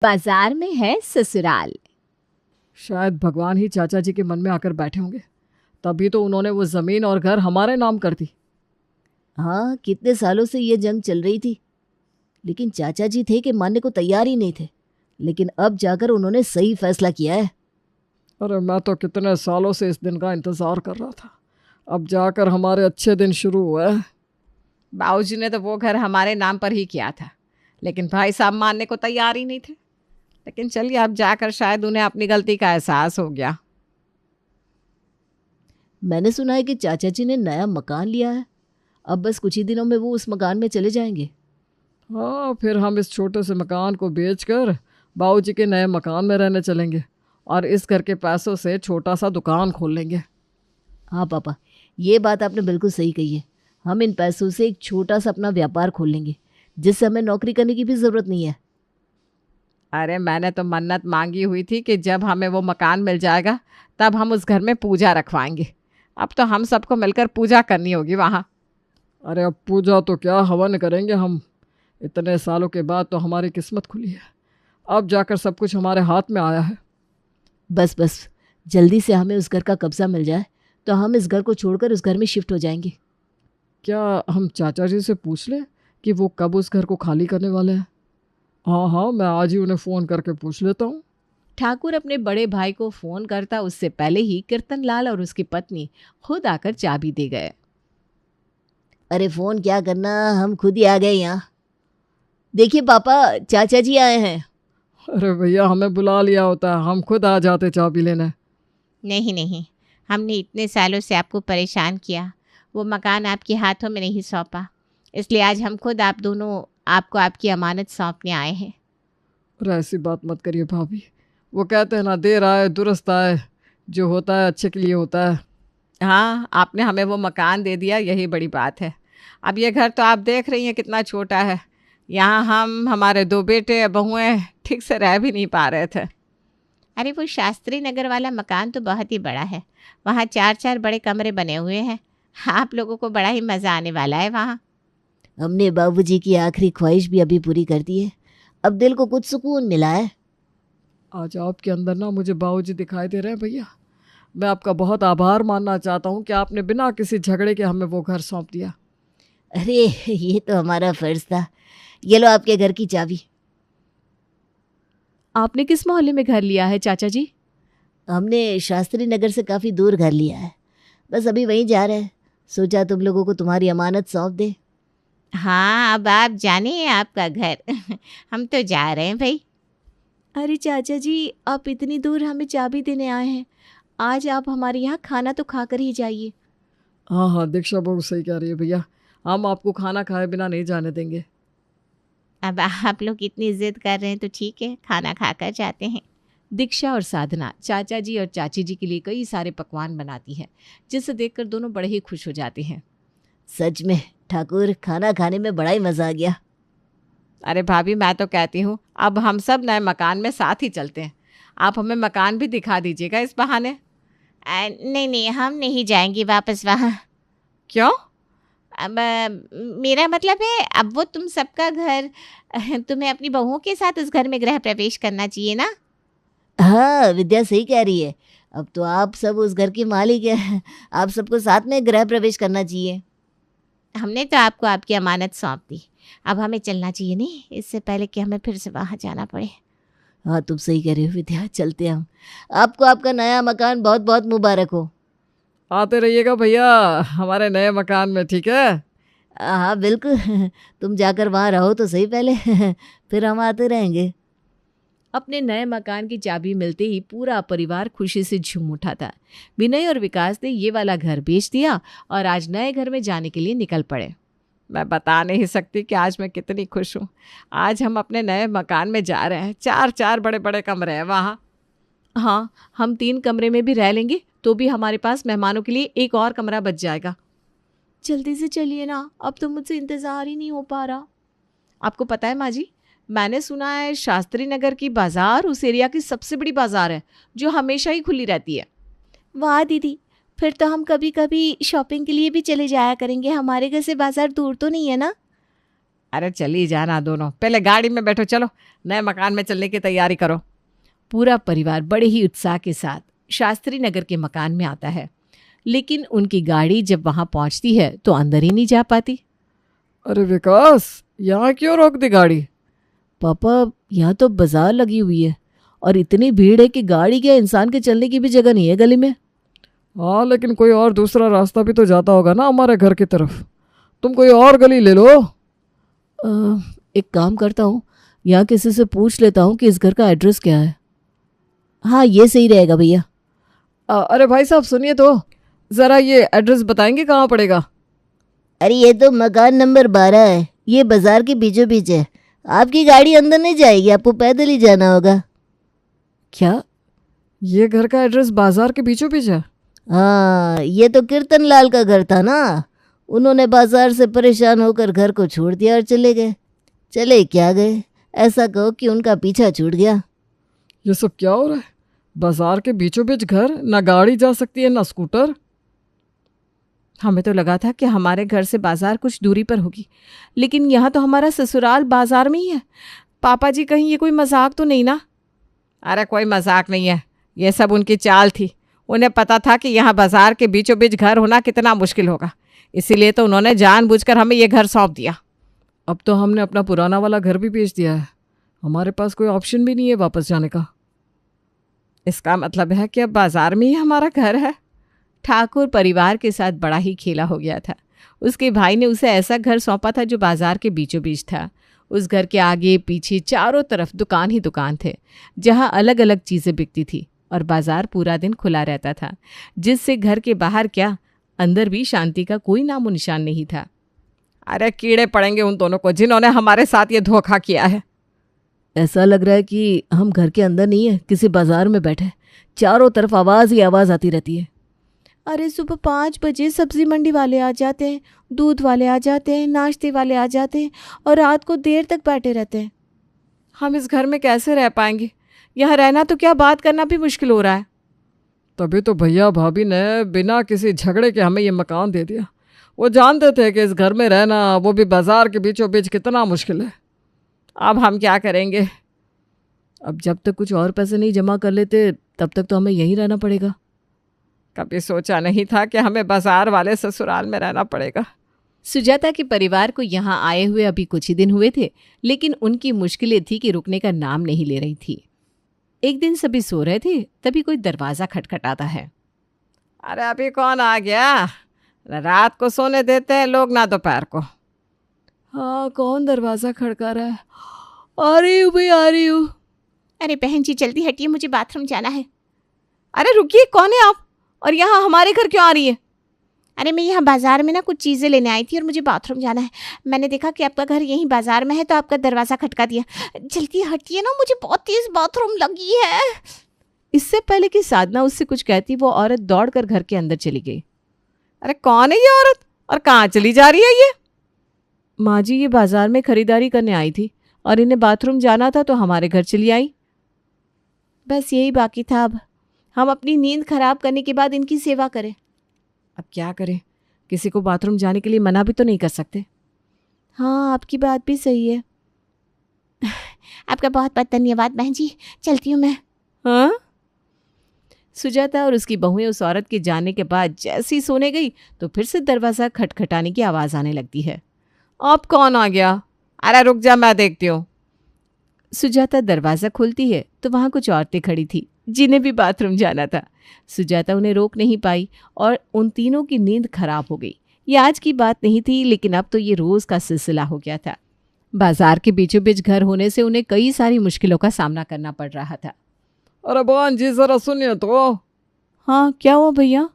बाजार में है ससुराल। शायद भगवान ही चाचा जी के मन में आकर बैठे होंगे, तभी तो उन्होंने वो ज़मीन और घर हमारे नाम कर दी। हाँ, कितने सालों से ये जंग चल रही थी, लेकिन चाचा जी थे कि मानने को तैयार ही नहीं थे। लेकिन अब जाकर उन्होंने सही फैसला किया है। अरे मैं तो कितने सालों से इस दिन का इंतज़ार कर रहा था, अब जाकर हमारे अच्छे दिन शुरू हुए। बाबूजी ने तो वो घर हमारे नाम पर ही किया था, लेकिन भाई साहब मानने को तैयार ही नहीं थे। लेकिन चलिए, अब जाकर शायद उन्हें अपनी गलती का एहसास हो गया। मैंने सुना है कि चाचा जी ने नया मकान लिया है। अब बस कुछ ही दिनों में वो उस मकान में चले जाएंगे। हाँ, फिर हम इस छोटे से मकान को बेचकर बाबूजी के नए मकान में रहने चलेंगे और इस घर के पैसों से छोटा सा दुकान खोल लेंगे। हाँ पापा, ये बात आपने बिल्कुल सही कही है। हम इन पैसों से एक छोटा सा अपना व्यापार खोल लेंगे, जिससे हमें नौकरी करने की भी ज़रूरत नहीं है। अरे मैंने तो मन्नत मांगी हुई थी कि जब हमें वो मकान मिल जाएगा तब हम उस घर में पूजा रखवाएंगे। अब तो हम सबको मिलकर पूजा करनी होगी वहाँ। अरे अब पूजा तो क्या, हवन करेंगे हम। इतने सालों के बाद तो हमारी किस्मत खुली है, अब जाकर सब कुछ हमारे हाथ में आया है। बस बस, जल्दी से हमें उस घर का कब्जा मिल जाए तो हम इस घर को छोड़कर उस घर में शिफ्ट हो जाएंगे। क्या हम चाचा जी से पूछ लें कि वो कब उस घर को खाली करने वाले हैं? हाँ हाँ, मैं आज ही उन्हें फ़ोन करके पूछ लेता हूँ। ठाकुर अपने बड़े भाई को फोन करता उससे पहले ही कीर्तनलाल और उसकी पत्नी खुद आकर चाबी दे गए। अरे फ़ोन क्या करना, हम खुद ही आ गए यहाँ। देखिए पापा, चाचा जी आए हैं। अरे भैया, हमें बुला लिया होता, हम खुद आ जाते चाबी लेने। नहीं नहीं, हमने इतने सालों से आपको परेशान किया, वो मकान आपके हाथों में नहीं सौंपा, इसलिए आज हम खुद आप दोनों आपको आपकी अमानत सौंपने आए हैं। अरे ऐसी बात मत करिए भाभी, वो कहते हैं ना, देर आए दुरुस्त आए, जो होता है अच्छे के लिए होता है। हाँ, आपने हमें वो मकान दे दिया, यही बड़ी बात है। अब ये घर तो आप देख रही हैं कितना छोटा है। यहाँ हम हमारे 2 बेटे बहुएं ठीक से रह भी नहीं पा रहे थे। अरे वो शास्त्री नगर वाला मकान तो बहुत ही बड़ा है, वहाँ 4-4 बड़े कमरे बने हुए हैं। आप लोगों को बड़ा ही मज़ा आने वाला है वहाँ। हमने बाबूजी की आखिरी ख्वाहिश भी अभी पूरी कर दी है। अब दिल को कुछ सुकून मिला है। आज आपके अंदर ना मुझे बाबूजी दिखाई दे रहे हैं भैया। मैं आपका बहुत आभार मानना चाहता हूँ कि आपने बिना किसी झगड़े के हमें वो घर सौंप दिया। अरे ये तो हमारा फ़र्ज़ था। ये लो आपके घर की चाबी। आपने किस मोहल्ले में घर लिया है चाचा जी? हमने शास्त्री नगर से काफ़ी दूर घर लिया है, बस अभी वहीं जा रहे हैं। सोचा तुम लोगों को तुम्हारी अमानत सौंप दे। हाँ, अब आप जाने आपका घर। हम तो जा रहे हैं भाई। अरे चाचा जी, आप इतनी दूर हमें चाबी देने आए हैं, आज आप हमारे यहाँ खाना तो खाकर ही जाइए। हाँ हाँ, दीक्षा बहू सही कह रही है भैया, हम आपको खाना खाए बिना नहीं जाने देंगे। अब आप लोग इतनी ज़िद कर रहे हैं तो ठीक है, खाना खाकर जाते हैं। दीक्षा और साधना चाचा जी और चाची जी के लिए कई सारे पकवान बनाती है, जिसे देखकर दोनों बड़े ही खुश हो जाते हैं। सच में ठाकुर, खाना खाने में बड़ा ही मज़ा आ गया। अरे भाभी, मैं तो कहती हूँ अब हम सब नए मकान में साथ ही चलते हैं। आप हमें मकान भी दिखा दीजिएगा इस बहाने। नहीं नहीं, हम नहीं जाएंगे वापस वहाँ। क्यों? अब मेरा मतलब है, अब वो तुम सबका घर, तुम्हें अपनी बहुओं के साथ उस घर में गृह प्रवेश करना चाहिए ना। हाँ, विद्या सही कह रही है। अब तो आप सब उस घर की मालिक हैं, आप सबको साथ में गृह प्रवेश करना चाहिए। हमने तो आपको आपकी अमानत सौंप दी, अब हमें चलना चाहिए नहीं, इससे पहले कि हमें फिर से वहाँ जाना पड़े। हाँ, तुम सही कह रहे हो विद्या, चलते हैं हम। आपको आपका नया मकान बहुत बहुत मुबारक हो। आते रहिएगा भैया हमारे नए मकान में, ठीक है? हाँ बिल्कुल, तुम जाकर वहाँ रहो तो सही पहले, फिर हम आते रहेंगे। अपने नए मकान की चाबी मिलते ही पूरा परिवार खुशी से झूम उठा था। विनय और विकास ने ये वाला घर बेच दिया और आज नए घर में जाने के लिए निकल पड़े। मैं बता नहीं सकती कि आज मैं कितनी खुश हूँ। आज हम अपने नए मकान में जा रहे हैं, 4-4 बड़े बड़े कमरे हैं वहाँ। हाँ, हम 3 कमरे में भी रह लेंगे तो भी हमारे पास मेहमानों के लिए एक और कमरा बच जाएगा। जल्दी से चलिए ना, अब तो मुझसे इंतज़ार ही नहीं हो पा रहा। आपको पता है माँ जी, मैंने सुना है शास्त्री नगर की बाज़ार उस एरिया की सबसे बड़ी बाज़ार है, जो हमेशा ही खुली रहती है। वाह दीदी, फिर तो हम कभी कभी शॉपिंग के लिए भी चले जाया करेंगे, हमारे घर से बाज़ार दूर तो नहीं है ना। अरे चली जाना दोनों, पहले गाड़ी में बैठो, चलो नए मकान में चलने की तैयारी करो। पूरा परिवार बड़े ही उत्साह के साथ शास्त्री नगर के मकान में आता है, लेकिन उनकी गाड़ी जब वहां पहुंचती है तो अंदर ही नहीं जा पाती। अरे विकास, यहाँ क्यों रोक दी गाड़ी? पापा, यहाँ तो बाजार लगी हुई है और इतनी भीड़ है कि गाड़ी क्या, इंसान के चलने की भी जगह नहीं है गली में। हाँ, लेकिन कोई और दूसरा रास्ता भी तो जाता होगा ना हमारे घर की तरफ। तुम कोई और गली ले लो। एक काम करता हूँ, यहाँ किसी से पूछ लेता हूँ कि इस घर का एड्रेस क्या है। हाँ, ये सही रहेगा भैया। अरे भाई साहब सुनिए तो, ज़रा ये एड्रेस बताएंगे कहाँ पड़ेगा? अरे ये तो मकान नंबर 12 है, ये बाजार के बीचों बीच है। आपकी गाड़ी अंदर नहीं जाएगी, आपको पैदल ही जाना होगा। क्या? ये घर का एड्रेस बाजार के बीचों बीच है? हाँ, ये तो कीर्तन लाल का घर था ना, उन्होंने बाजार से परेशान होकर घर को छोड़ दिया और चले गए। चले क्या गए, ऐसा कहो कि उनका पीछा छूट गया। ये सब क्या हो रहा है? बाजार के बीचों बीच घर, ना गाड़ी जा सकती है ना स्कूटर। हमें तो लगा था कि हमारे घर से बाजार कुछ दूरी पर होगी, लेकिन यहाँ तो हमारा ससुराल बाजार में ही है। पापा जी, कहीं ये कोई मजाक तो नहीं ना? अरे कोई मजाक नहीं है, ये सब उनकी चाल थी। उन्हें पता था कि यहाँ बाजार के बीचों बीच घर होना कितना मुश्किल होगा, इसीलिए तो उन्होंने जानबूझकर हमें ये घर सौंप दिया। अब तो हमने अपना पुराना वाला घर भी बेच दिया है, हमारे पास कोई ऑप्शन भी नहीं है वापस जाने का। इसका मतलब है कि अब बाजार में ही हमारा घर है। ठाकुर परिवार के साथ बड़ा ही खेला हो गया था। उसके भाई ने उसे ऐसा घर सौंपा था जो बाजार के बीचों बीच था। उस घर के आगे पीछे चारों तरफ दुकान ही दुकान थे, जहां अलग अलग चीज़ें बिकती थी, और बाजार पूरा दिन खुला रहता था, जिससे घर के बाहर क्या अंदर भी शांति का कोई नामो निशान नहीं था। अरे कीड़े पड़ेंगे उन दोनों को जिन्होंने हमारे साथ ये धोखा किया है। ऐसा लग रहा है कि हम घर के अंदर नहीं है, किसी बाजार में बैठे। चारों तरफ आवाज़ ही आवाज़ आती रहती है। अरे सुबह 5 बजे सब्जी मंडी वाले आ जाते हैं, दूध वाले आ जाते हैं, नाश्ते वाले आ जाते हैं, और रात को देर तक बैठे रहते हैं। हम इस घर में कैसे रह पाएंगे? यहाँ रहना तो क्या, बात करना भी मुश्किल हो रहा है। तभी तो भैया भाभी ने बिना किसी झगड़े के हमें ये मकान दे दिया। वो जानते थे कि इस घर में रहना, वो भी बाजार के बीचों बीच, कितना मुश्किल है। अब हम क्या करेंगे? अब जब तक कुछ और पैसे नहीं जमा कर लेते तब तक तो हमें यहीं रहना पड़ेगा। कभी सोचा नहीं था कि हमें बाजार वाले ससुराल में रहना पड़ेगा। सुजाता के परिवार को यहाँ आए हुए अभी कुछ ही दिन हुए थे, लेकिन उनकी मुश्किलें थी कि रुकने का नाम नहीं ले रही थी। एक दिन सभी सो रहे थे, तभी कोई दरवाज़ा खटखटाता है। अरे अभी कौन आ गया? रात को सोने देते हैं लोग, ना दोपहर को। हाँ, कौन दरवाज़ा खड़का रहा है? आ रही हूँ भाई, आ रही हूँ। अरे बहन जी जल्दी हटिए, मुझे बाथरूम जाना है। अरे रुकिए, कौन है आप? और यहाँ हमारे घर क्यों आ रही है? अरे मैं यहाँ बाजार में ना कुछ चीज़ें लेने आई थी और मुझे बाथरूम जाना है। मैंने देखा कि आपका घर यहीं बाजार में है तो आपका दरवाज़ा खटका दिया। जल्दी हटिए ना, मुझे बहुत तेज़ बाथरूम लगी है। इससे पहले कि साधना उससे कुछ कहती, वो औरत दौड़कर घर के अंदर चली गई। अरे कौन है ये औरत और कहाँ चली जा रही है ये? माँ जी, ये बाजार में खरीदारी करने आई थी और इन्हें बाथरूम जाना था तो हमारे घर चली आई। बस यही बाकी था। अब हम अपनी नींद खराब करने के बाद इनकी सेवा करें। अब क्या करें? किसी को बाथरूम जाने के लिए मना भी तो नहीं कर सकते। हाँ, आपकी बात भी सही है। आपका बहुत बहुत धन्यवाद बहन जी, चलती हूँ मैं। हाँ? सुजाता और उसकी बहुएं उस औरत के जाने के बाद जैसे ही सोने गई तो फिर से दरवाज़ा खटखटाने की आवाज़ आने लगती है। अब कौन आ गया? अरे रुक जा, मैं देखती हूँ। सुजाता दरवाज़ा खोलती है तो वहाँ कुछ औरतें खड़ी थी जिन्हें भी बाथरूम जाना था। सुजाता उन्हें रोक नहीं पाई और उन तीनों की नींद खराब हो गई। ये आज की बात नहीं थी, लेकिन अब तो ये रोज़ का सिलसिला हो गया था। बाजार के बीचों बीच घर होने से उन्हें कई सारी मुश्किलों का सामना करना पड़ रहा था। अरे बहन जी ज़रा सुनिए तो। हाँ, क्या हुआ भैया?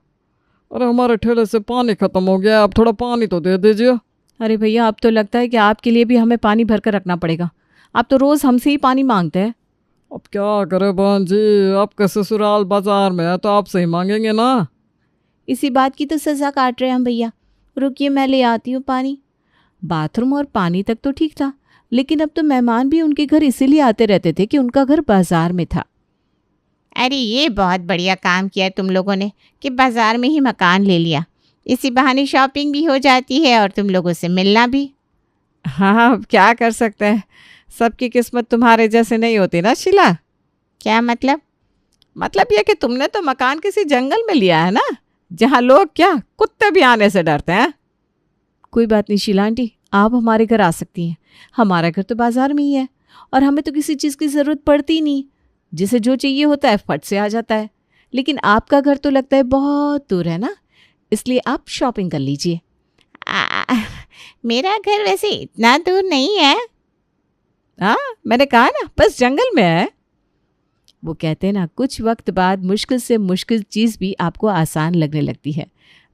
अरे हमारे ठेले से पानी ख़त्म हो गया, अब थोड़ा पानी तो दे दीजिए। अरे भैया, अब तो लगता है कि आपके लिए भी हमें पानी भर कर रखना पड़ेगा। आप तो रोज़ हमसे ही पानी मांगते हैं। अब क्या करें बहन जी, आपका ससुराल बाजार में है तो आपसे ही मांगेंगे ना। इसी बात की तो सज़ा काट रहे हैं हम भैया। रुकिए, मैं ले आती हूँ पानी। बाथरूम और पानी तक तो ठीक था, लेकिन अब तो मेहमान भी उनके घर इसीलिए आते रहते थे कि उनका घर बाजार में था। अरे ये बहुत बढ़िया काम किया तुम लोगों ने कि बाजार में ही मकान ले लिया। इसी बहाने शॉपिंग भी हो जाती है और तुम लोगों से मिलना भी। हाँ, अब क्या कर सकते हैं, सबकी किस्मत तुम्हारे जैसे नहीं होती ना शीला। क्या मतलब? मतलब ये कि तुमने तो मकान किसी जंगल में लिया है ना, जहाँ लोग क्या कुत्ते भी आने से डरते हैं। कोई बात नहीं शीला आंटी, आप हमारे घर आ सकती हैं। हमारा घर तो बाजार में ही है और हमें तो किसी चीज़ की ज़रूरत पड़ती ही नहीं। जिसे जो चाहिए होता है फट से आ जाता है। लेकिन आपका घर तो लगता है बहुत दूर है ना, इसलिए आप शॉपिंग कर लीजिए। मेरा घर वैसे इतना दूर नहीं है। हाँ, मैंने कहा ना बस जंगल में है। वो कहते हैं ना, कुछ वक्त बाद मुश्किल से मुश्किल चीज़ भी आपको आसान लगने लगती है।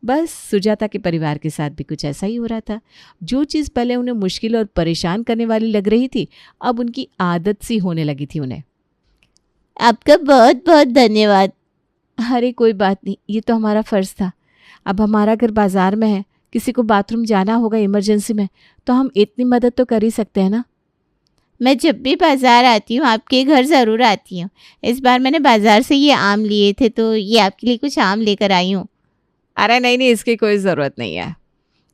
बस सुजाता के परिवार के साथ भी कुछ ऐसा ही हो रहा था। जो चीज़ पहले उन्हें मुश्किल और परेशान करने वाली लग रही थी, अब उनकी आदत सी होने लगी थी उन्हें। आपका बहुत बहुत धन्यवाद। अरे कोई बात नहीं, ये तो हमारा फ़र्ज़ था। अब हमारा घर बाज़ार में है, किसी को बाथरूम जाना होगा इमरजेंसी में, तो हम इतनी मदद तो कर ही सकते हैं ना। मैं जब भी बाज़ार आती हूँ आपके घर ज़रूर आती हूँ। इस बार मैंने बाज़ार से ये आम लिए थे तो ये आपके लिए कुछ आम लेकर आई हूँ। अरे नहीं नहीं, इसकी कोई ज़रूरत नहीं है।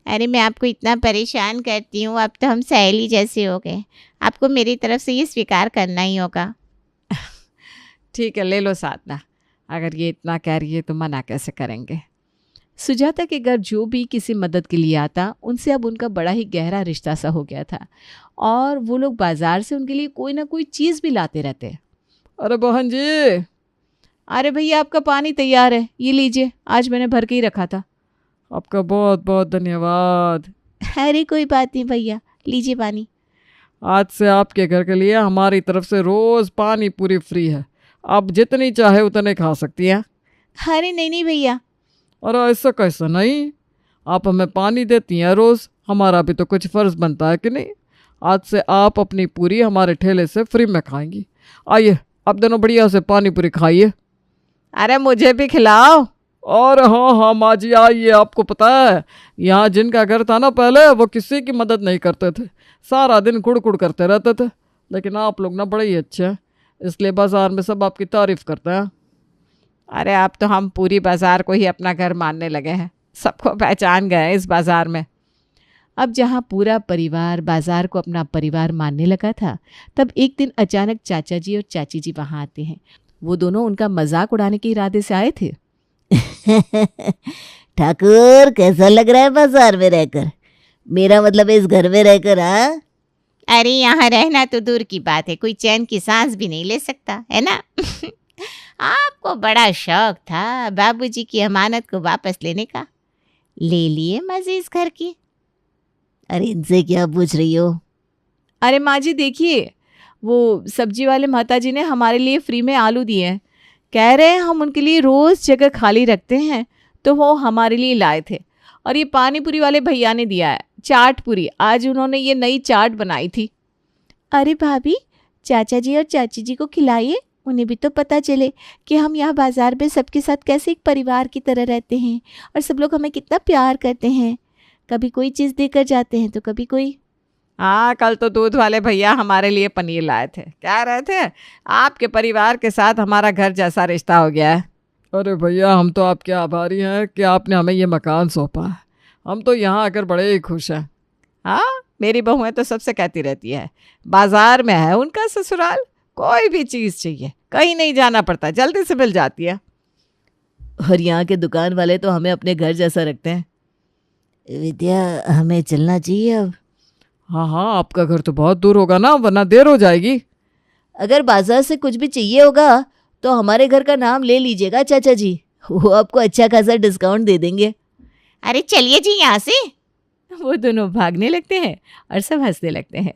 अरे मैं आपको इतना परेशान करती हूँ, अब तो हम सहेली जैसे हो गए। आपको मेरी तरफ से ये स्वीकार करना ही होगा। ठीक है, ले लो साधना, अगर ये इतना कह रही है तो मना कैसे करेंगे। सुजाता के घर जो भी किसी मदद के लिए आता, उनसे अब उनका बड़ा ही गहरा रिश्ता सा हो गया था और वो लोग बाज़ार से उनके लिए कोई ना कोई चीज़ भी लाते रहते। अरे बहन जी, अरे भैया आपका पानी तैयार है, ये लीजिए, आज मैंने भर के ही रखा था। आपका बहुत बहुत धन्यवाद। अरे कोई बात नहीं भैया, लीजिए पानी। आज से आपके घर के लिए हमारी तरफ से रोज़ पानी पूरी फ्री है, आप जितनी चाहे उतने खा सकती हैं। अरे नहीं नहीं भैया। और ऐसा कैसा नहीं, आप हमें पानी देती हैं रोज़, हमारा भी तो कुछ फ़र्ज़ बनता है कि नहीं। आज से आप अपनी पूरी हमारे ठेले से फ्री में खाएंगी। आइए आप दोनों बढ़िया से पानी पूरी खाइए। अरे मुझे भी खिलाओ। और हाँ हाँ माँ जी आइए, आपको पता है यहाँ जिनका घर था ना पहले, वो किसी की मदद नहीं करते थे, सारा दिन कुड़ करते रहते थे। लेकिन आप लोग ना बड़े ही अच्छे हैं, इसलिए बाज़ार में सब आपकी तारीफ़ करते हैं। अरे अब तो हम पूरी बाज़ार को ही अपना घर मानने लगे हैं, सबको पहचान गए हैं इस बाज़ार में। अब जहाँ पूरा परिवार बाजार को अपना परिवार मानने लगा था, तब एक दिन अचानक चाचा जी और चाची जी वहाँ आते हैं। वो दोनों उनका मजाक उड़ाने के इरादे से आए थे। ठाकुर कैसा लग रहा है बाजार में रहकर? मेरा मतलब इस घर में रहकर। हाँ, अरे यहाँ रहना तो दूर की बात है, कोई चैन की सांस भी नहीं ले सकता है ना। आपको बड़ा शौक था बाबूजी की अमानत को वापस लेने का, ले लिए मजे इस घर की। अरे इनसे क्या पूछ रही हो? अरे माँ जी देखिए, वो सब्जी वाले माता जी ने हमारे लिए फ्री में आलू दिए हैं। कह रहे हैं हम उनके लिए रोज़ जगह खाली रखते हैं, तो वो हमारे लिए लाए थे। और ये पानी पूरी वाले भैया ने दिया है चाट पूरी, आज उन्होंने ये नई चाट बनाई थी। अरे भाभी, चाचा जी और चाची जी को खिलाइए, उन्हें भी तो पता चले कि हम यहाँ बाजार में सबके साथ कैसे एक परिवार की तरह रहते हैं और सब लोग हमें कितना प्यार करते हैं। कभी कोई चीज़ देकर जाते हैं तो कभी कोई। हाँ, कल तो दूध वाले भैया हमारे लिए पनीर लाए थे, कह रहे थे आपके परिवार के साथ हमारा घर जैसा रिश्ता हो गया है। अरे भैया, हम तो आपके आभारी हैं कि आपने हमें ये मकान सौंपा है। हम तो यहाँ आकर बड़े ही खुश हैं। हाँ, मेरी बहुएं तो सबसे कहती रहती है बाजार में है उनका ससुराल, कोई भी चीज़ चाहिए कहीं नहीं जाना पड़ता, जल्दी से मिल जाती है। और यहाँ के दुकान वाले तो हमें अपने घर जैसा रखते हैं। विद्या, हमें चलना चाहिए अब। हाँ हाँ, आपका घर तो बहुत दूर होगा ना, वरना देर हो जाएगी। अगर बाजार से कुछ भी चाहिए होगा तो हमारे घर का नाम ले लीजिएगा चाचा जी, वो आपको अच्छा खासा डिस्काउंट दे देंगे। अरे चलिए जी यहाँ से। वो दोनों भागने लगते हैं और सब हंसने लगते हैं।